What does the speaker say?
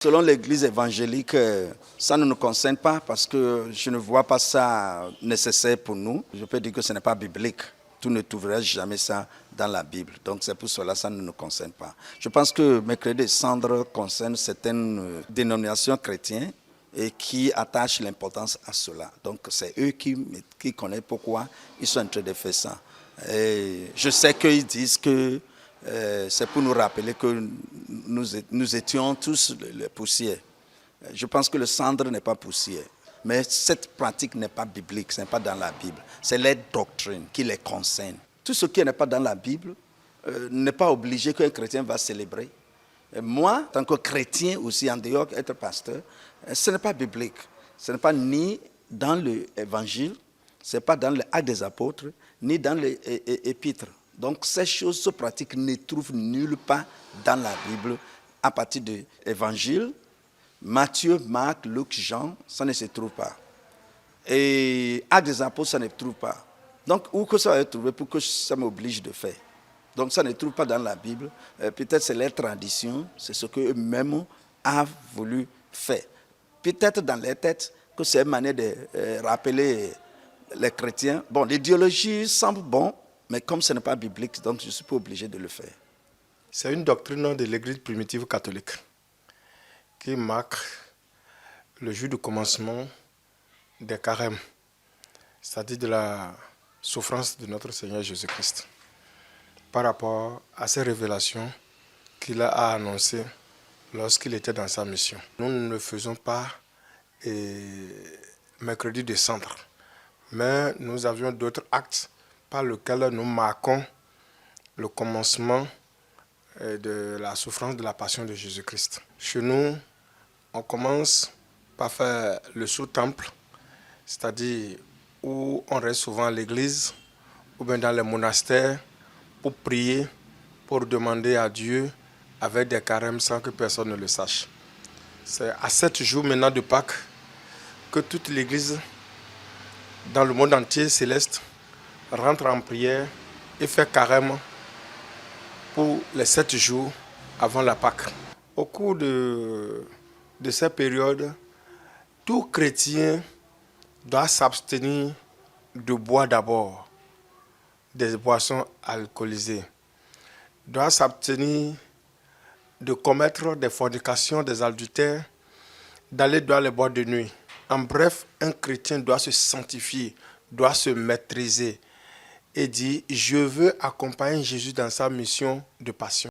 Selon l'Église évangélique, ça ne nous concerne pas parce que je ne vois pas ça nécessaire pour nous. Je peux dire que ce n'est pas biblique. Tu ne trouveras jamais ça dans la Bible. Donc c'est pour cela que ça ne nous concerne pas. Je pense que Mercredi des Cendres concerne certaines dénominations chrétiennes et qui attachent l'importance à cela. Donc c'est eux qui connaissent pourquoi ils sont en train de faire ça. Et je sais qu'ils disent que c'est pour nous rappeler que nous étions tous les poussières. Je pense que le cendre n'est pas poussière. Mais cette pratique n'est pas biblique, ce n'est pas dans la Bible. C'est les doctrines qui les concernent. Tout ce qui n'est pas dans la Bible n'est pas obligé qu'un chrétien va célébrer. Et moi, en tant que chrétien aussi, en dehors d'être pasteur, ce n'est pas biblique. Ce n'est pas ni dans l'évangile, ce n'est pas dans les Actes des Apôtres, ni dans les épîtres. Donc ces choses se pratiquent ne trouvent nulle part dans la Bible à partir de l'Évangile. Matthieu, Marc, Luc, Jean, ça ne se trouve pas. Et Actes des Apôtres, ça ne se trouve pas. Donc où que ça va être trouvé pour que ça m'oblige de faire. Donc ça ne se trouve pas dans la Bible. Peut-être c'est leur tradition, c'est ce qu'eux-mêmes ont voulu faire. Peut-être dans leur tête que c'est une manière de rappeler les chrétiens. Bon, l'idéologie semble bon, mais comme ce n'est pas biblique, donc je ne suis pas obligé de le faire. C'est une doctrine de l'Église primitive catholique qui marque le jour du commencement des carêmes, c'est-à-dire de la souffrance de notre Seigneur Jésus-Christ, par rapport à ces révélations qu'il a annoncées lorsqu'il était dans sa mission. Nous ne faisons pas Mercredi des Cendres, mais nous avions d'autres actes par lesquels nous marquons le commencement de la souffrance de la passion de Jésus-Christ. Chez nous, on commence par faire le sous-temple, c'est-à-dire où on reste souvent à l'église ou bien dans les monastères pour prier, pour demander à Dieu avec des carêmes sans que personne ne le sache. C'est à 7 jours maintenant de Pâques que toute l'église dans le monde entier céleste rentre en prière et fait carême pour les 7 jours avant la Pâque. Au cours de cette période, tout chrétien doit s'abstenir de boire d'abord des boissons alcoolisées, doit s'abstenir de commettre des fornications, des adultères, d'aller dans les boîtes de nuit. En bref, un chrétien doit se sanctifier, doit se maîtriser et dire « Je veux accompagner Jésus dans sa mission de passion ».